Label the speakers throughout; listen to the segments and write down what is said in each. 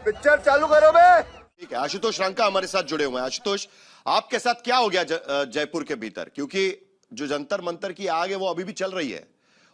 Speaker 1: Picture चालू करो बे।
Speaker 2: ठीक है, आशुतोष रंका हमारे साथ जुड़े हुए हैं। आशुतोष, आपके साथ क्या हो गया जयपुर के भीतर? क्योंकि जो जंतर मंतर की आग है वो अभी भी चल रही है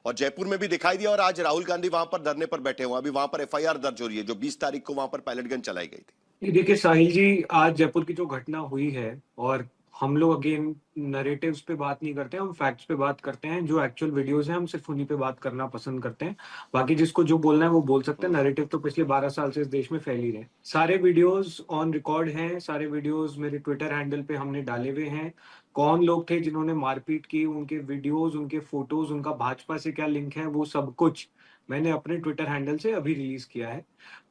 Speaker 2: और जयपुर में भी दिखाई दिया, और आज राहुल गांधी वहां पर धरने पर बैठे हुए, अभी वहां पर एफआईआर दर्ज हो रही है जो 20 तारीख को वहां पर पैलेट गन चलाई गई थी।
Speaker 3: ये देखिए साहिल जी, आज जयपुर की जो घटना हुई है, और हम लोग अगेन नरेटिव्स पे बात नहीं करते हैं, हम फैक्ट्स पे बात करते हैं। जो एक्चुअल वीडियोस हैं हम सिर्फ उन्हीं पे बात करना पसंद करते हैं। बाकी जिसको जो बोलना है वो बोल सकते हैं। नरेटिव तो पिछले 12 साल से इस देश में फैल ही रहे। सारे वीडियोस ऑन रिकॉर्ड हैं, सारे वीडियोस मेरे ट्विटर हैंडल पे हमने डाले हुए हैं। कौन लोग थे जिन्होंने मारपीट की, उनके वीडियोस, उनके फोटोज, उनका भाजपा से क्या लिंक है, वो सब कुछ मैंने अपने ट्विटर हैंडल से अभी रिलीज किया है।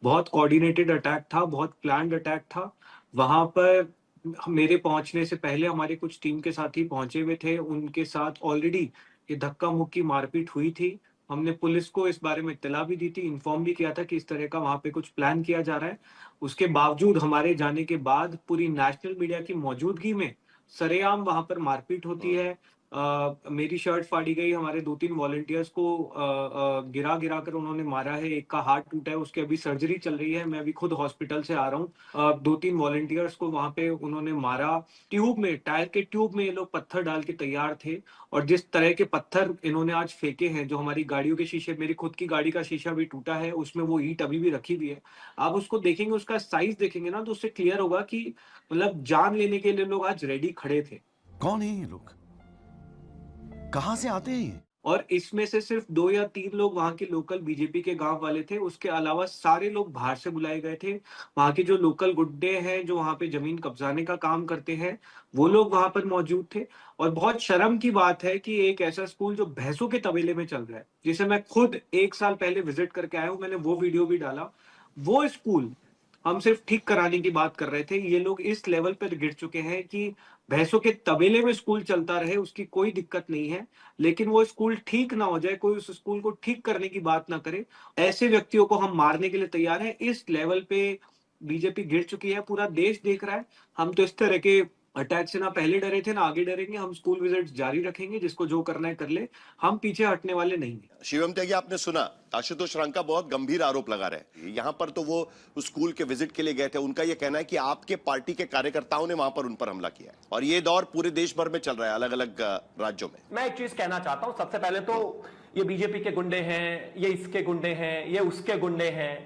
Speaker 3: बहुत कोऑर्डिनेटेड अटैक था, बहुत प्लान्ड अटैक था। वहां पर मेरे पहुंचने से पहले हमारे कुछ टीम के साथी पहुंचे हुए थे, उनके साथ ऑलरेडी ये धक्का मुक्की मारपीट हुई थी। हमने पुलिस को इस बारे में इत्तला भी दी थी, इन्फॉर्म भी किया था कि इस तरह का वहां पे कुछ प्लान किया जा रहा है। उसके बावजूद हमारे जाने के बाद पूरी नेशनल मीडिया की मौजूदगी में सरेआम वहां पर मारपीट होती है। मेरी शर्ट फाड़ी गई, हमारे 2-3 वॉलंटियर्स को गिरा गिरा कर उन्होंने मारा है। एक का हाथ टूटा है, उसकी अभी सर्जरी चल रही है, मैं अभी खुद हॉस्पिटल से आ रहा हूँ। 2-3 वॉलंटियर्स को वहां पे उन्होंने मारा। ट्यूब में, टायर के ट्यूब में ये लोग पत्थर डाल के तैयार थे, और जिस तरह के पत्थर इन्होंने आज फेंके हैं, जो हमारी गाड़ियों के शीशे, मेरी खुद की गाड़ी का शीशा भी टूटा है, उसमें वो ईंट अभी भी रखी हुई है। आप उसको देखेंगे, उसका साइज देखेंगे ना, तो उससे क्लियर होगा कि मतलब जान लेने के लिए लोग आज रेडी खड़े थे।
Speaker 4: कौन है ये लोग, कहां से आते हैं ये?
Speaker 3: और इसमें से सिर्फ 2 या 3 लोग वहां के लोकल बीजेपी के गांव वाले थे, उसके अलावा सारे लोग बाहर से बुलाए गए थे। वहां के जो लोकल गुड्डे हैं, जो वहां पे जमीन कब्जाने का काम करते हैं, वो लोग वहां पर मौजूद थे। और बहुत शर्म की बात है कि एक ऐसा स्कूल जो भैंसों के तबेले में चल रहा है, जिसे मैं खुद 1 साल पहले विजिट करके आया हूं, मैंने वो वीडियो भी डाला। वो स्कूल हम सिर्फ ठीक कराने की बात कर रहे थे। ये लोग इस लेवल पर गिर चुके हैं कि भैंसों के तबेले में स्कूल चलता रहे, उसकी कोई दिक्कत नहीं है, लेकिन वो स्कूल ठीक ना हो जाए, कोई उस स्कूल को ठीक करने की बात ना करे, ऐसे व्यक्तियों को हम मारने के लिए तैयार हैं। इस लेवल पे बीजेपी गिर चुकी है, पूरा देश देख रहा है। हम तो इस तरह के अटैक से ना पहले डरे थे, ना आगे डरेंगे। हम स्कूल विजिट जारी रखेंगे, जिसको जो करना है कर ले, हम पीछे हटने वाले नहीं हैं।
Speaker 2: शिवम त्यागी, आपने सुना आशुतोष रंका बहुत गंभीर आरोप लगा रहे हैं। यहां पर तो वो उस स्कूल के विजिट के लिए गए थे, उनका यह कहना है कि आपके पार्टी के कार्यकर्ताओं ने वहां पर उन पर हमला किया है, और ये दौर पूरे देश भर में चल रहा है, अलग अलग राज्यों में।
Speaker 5: मैं एक चीज कहना चाहता हूं, सबसे पहले तो ये बीजेपी के गुंडे हैं, ये इसके गुंडे हैं, ये उसके गुंडे हैं,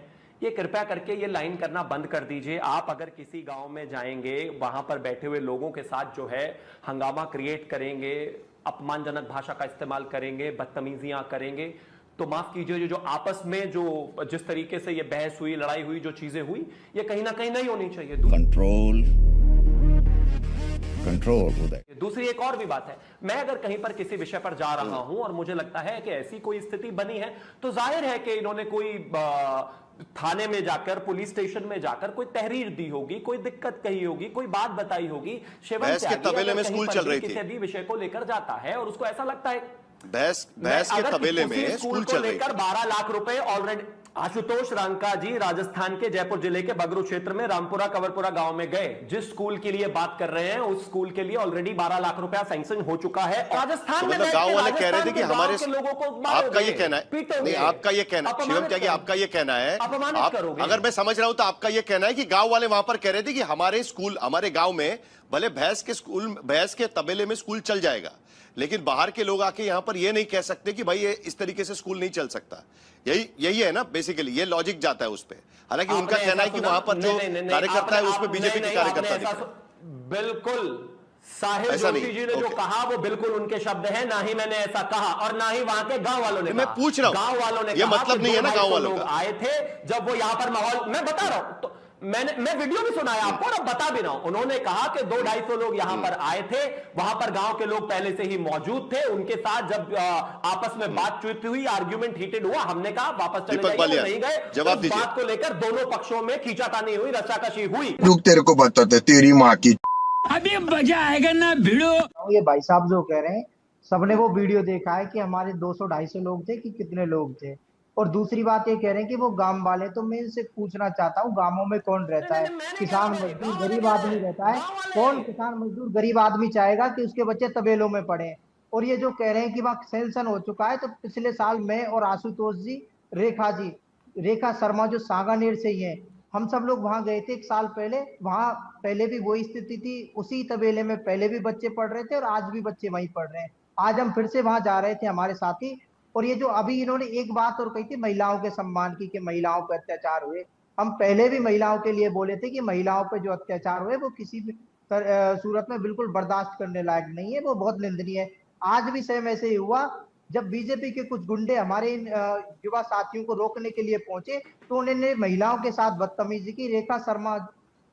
Speaker 5: ये कृपया करके ये लाइन करना बंद कर दीजिए। आप अगर किसी गांव में जाएंगे, वहां पर बैठे हुए लोगों के साथ जो है हंगामा क्रिएट करेंगे, अपमानजनक भाषा का इस्तेमाल करेंगे, बदतमीजियां करेंगे, तो माफ कीजिए, जो आपस में जो जिस तरीके से ये बहस हुई, लड़ाई हुई, जो चीजें हुई, ये कहीं ना कहीं नहीं होनी चाहिए। कंट्रोल उदय। दूसरी एक और भी बात है, मैं अगर कहीं पर किसी विषय पर जा रहा हूं और मुझे लगता है कि ऐसी कोई स्थिति बनी है, तो जाहिर है कि इन्होंने कोई थाने में जाकर, पुलिस स्टेशन में जाकर कोई तहरीर दी होगी, कोई दिक्कत कही होगी, कोई बात बताई होगी। शिवम
Speaker 2: के तबेले में स्कूल चल रही थी,
Speaker 5: किसी भी विषय को लेकर जाता है और उसको ऐसा लगता है
Speaker 2: भैंस के तबेले में स्कूल चल रही थी,
Speaker 5: 12 लाख रुपए ऑलरेडी। आशुतोष रंका जी राजस्थान के जयपुर जिले के बगरू क्षेत्र में रामपुरा कंवरपुरा गांव में गए। जिस स्कूल के लिए बात कर रहे हैं, उस स्कूल के लिए ऑलरेडी 12 लाख रुपया सैंक्शन हो चुका है। राजस्थान में
Speaker 2: गांव वाले कह रहे थे कि हमारे
Speaker 5: लोगों को
Speaker 2: आपका ये कहना है, नहीं आपका ये कहना, शिवम त्यागी आपका ये कहना है, अगर मैं समझ रहा हूं तो आपका ये कहना है कि गांव वाले वहां पर कह रहे थे कि हमारे स्कूल, हमारे गांव में भले भैंस के तबेले में स्कूल चल जाएगा, लेकिन बाहर के लोग आके यहां पर ये नहीं कह सकते कि भाई ये इस तरीके से स्कूल नहीं चल सकता। यही है ना बेसिकली, ये लॉजिक जाता है उस पे। हालांकि उनका कहना है कि वहां पर जो कार्यकर्ता है उसमें बीजेपी के कार्यकर्ता।
Speaker 5: बिल्कुल साहिल जोशी जी ने जो कहा वो बिल्कुल उनके शब्द हैं, ना ही मैंने ऐसा कहा और ना ही वहां के गांव वालों ने।
Speaker 2: मैं पूछ रहा हूं,
Speaker 5: गांव वालों ने
Speaker 2: ये मतलब नहीं है ना, गांव वालों
Speaker 5: लोग आए थे जब वो यहां पर माहौल, मैं बता रहा हूं, तो मैं वीडियो भी सुनाया आपको और अब बता भी रहा हूं। उन्होंने कहा कि 200-250 लोग यहां पर आए थे, वहां पर गांव के लोग पहले से ही मौजूद थे। उनके साथ जब आपस में बातचीत हुई, आर्ग्यूमेंट हीटेड हुआ, हमने कहा वापस चले जाइए, नहीं गए।
Speaker 2: जवाब दीजिए।
Speaker 5: बात को लेकर दोनों पक्षों में खींचातानी हुई, रस्साकशी हुई।
Speaker 1: रुक, तेरे को बताते तेरी माँ की
Speaker 6: अभी मजा आएगा ना भिड़ो।
Speaker 7: ये भाई साहब जो कह रहे हैं, सबने वो वीडियो देखा है कि हमारे 200-250 लोग थे कि कितने लोग थे। और दूसरी बात ये कह रहे हैं कि वो गांव वाले, तो मैं इनसे पूछना चाहता हूँ, गांवों में कौन रहता है? किसान मजदूर गरीब आदमी रहता है। कौन किसान मजदूर गरीब आदमी चाहेगा कि उसके बच्चे तबेलों में पढ़े? और ये जो कह रहे हैं कि वहाँ सेंसन हो चुका है, तो पिछले साल मैं और आशुतोष जी, रेखा शर्मा जो सांगानेर से ही है, हम सब लोग वहां गए थे 1 साल पहले, वहां पहले भी वही स्थिति थी, उसी तबेले में पहले भी बच्चे पढ़ रहे थे और आज भी बच्चे वहीं पढ़ रहे हैं। आज हम फिर से वहां जा रहे थे हमारे साथी, और ये जो अभी इन्होंने एक बात और कही थी महिलाओं के सम्मान की, कि महिलाओं पर अत्याचार हुए, हम पहले भी महिलाओं के लिए बोले थे कि महिलाओं पर जो अत्याचार हुए वो किसी भी सूरत में बिल्कुल बर्दाश्त करने लायक नहीं है, वो बहुत निंदनीय है। आज भी सेम ऐसे ही हुआ, जब बीजेपी के कुछ गुंडे हमारे इन युवा साथियों को रोकने के लिए पहुंचे तो उन्होंने महिलाओं के साथ बदतमीजी की। रेखा शर्मा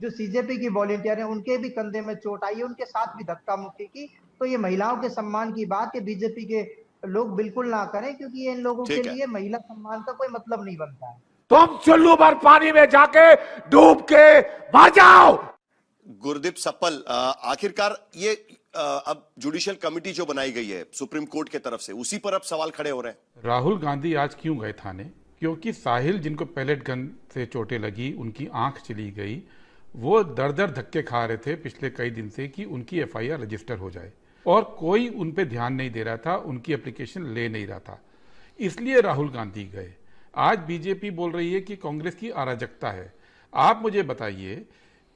Speaker 7: जो सीजेपी की वॉलेंटियर है, उनके भी कंधे में चोट आई है, उनके साथ भी धक्का मुक्की की। तो ये महिलाओं के सम्मान की बात है, बीजेपी के लोग बिल्कुल ना करें, क्योंकि ये इन लोगों के लिए महिला सम्मान का कोई मतलब नहीं बनता है।
Speaker 8: तुम चुल्लू भर पानी में जाके डूब के मर जाओ।
Speaker 2: गुरदीप सप्पल, आखिरकार ये अब जुडिशियल कमेटी जो बनाई गई है सुप्रीम कोर्ट के तरफ से, उसी पर अब सवाल खड़े हो रहे हैं।
Speaker 9: राहुल गांधी आज क्यों गए थाने? क्योंकि साहिल जिनको पैलेट गन से चोटें लगी, उनकी आंख चली गई, वो दर दर धक्के खा रहे थे पिछले कई दिन से कि उनकी एफआईआर रजिस्टर हो जाए, और कोई उन पे ध्यान नहीं दे रहा था, उनकी एप्लीकेशन ले नहीं रहा था, इसलिए राहुल गांधी गए। आज बीजेपी बोल रही है कि कांग्रेस की अराजकता है। आप मुझे बताइए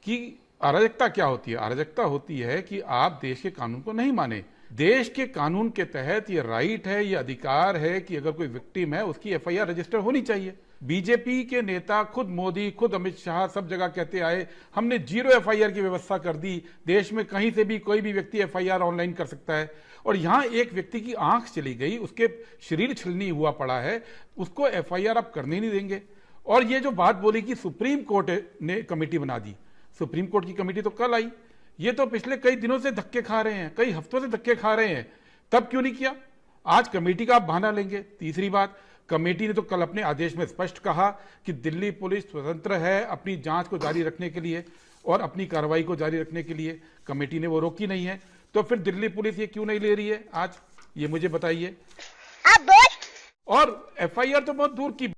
Speaker 9: कि अराजकता क्या होती है? अराजकता होती है कि आप देश के कानून को नहीं माने। देश के कानून के तहत ये राइट है, ये अधिकार है कि अगर कोई विक्टिम है उसकी एफआईआर रजिस्टर होनी चाहिए। बीजेपी के नेता, खुद मोदी, खुद अमित शाह सब जगह कहते आए हमने 0 एफआईआर की व्यवस्था कर दी, देश में कहीं से भी कोई भी व्यक्ति एफआईआर ऑनलाइन कर सकता है। और यहां एक व्यक्ति की आंख चली गई, उसके शरीर छलनी हुआ पड़ा है, उसको एफआईआर आप करने नहीं देंगे। और ये जो बात बोली कि सुप्रीम कोर्ट ने कमेटी बना दी, सुप्रीम कोर्ट की कमेटी तो कल आई, ये तो पिछले कई दिनों से धक्के खा रहे हैं, कई हफ्तों से धक्के खा रहे हैं, तब क्यों नहीं किया? आज कमेटी का आप बहाना लेंगे। तीसरी बात, कमेटी ने तो कल अपने आदेश में स्पष्ट कहा कि दिल्ली पुलिस स्वतंत्र है अपनी जांच को जारी रखने के लिए और अपनी कार्रवाई को जारी रखने के लिए। कमेटी ने वो रोकी नहीं है, तो फिर दिल्ली पुलिस ये क्यों नहीं ले रही है आज, ये मुझे बताइए। और एफआईआर तो बहुत दूर की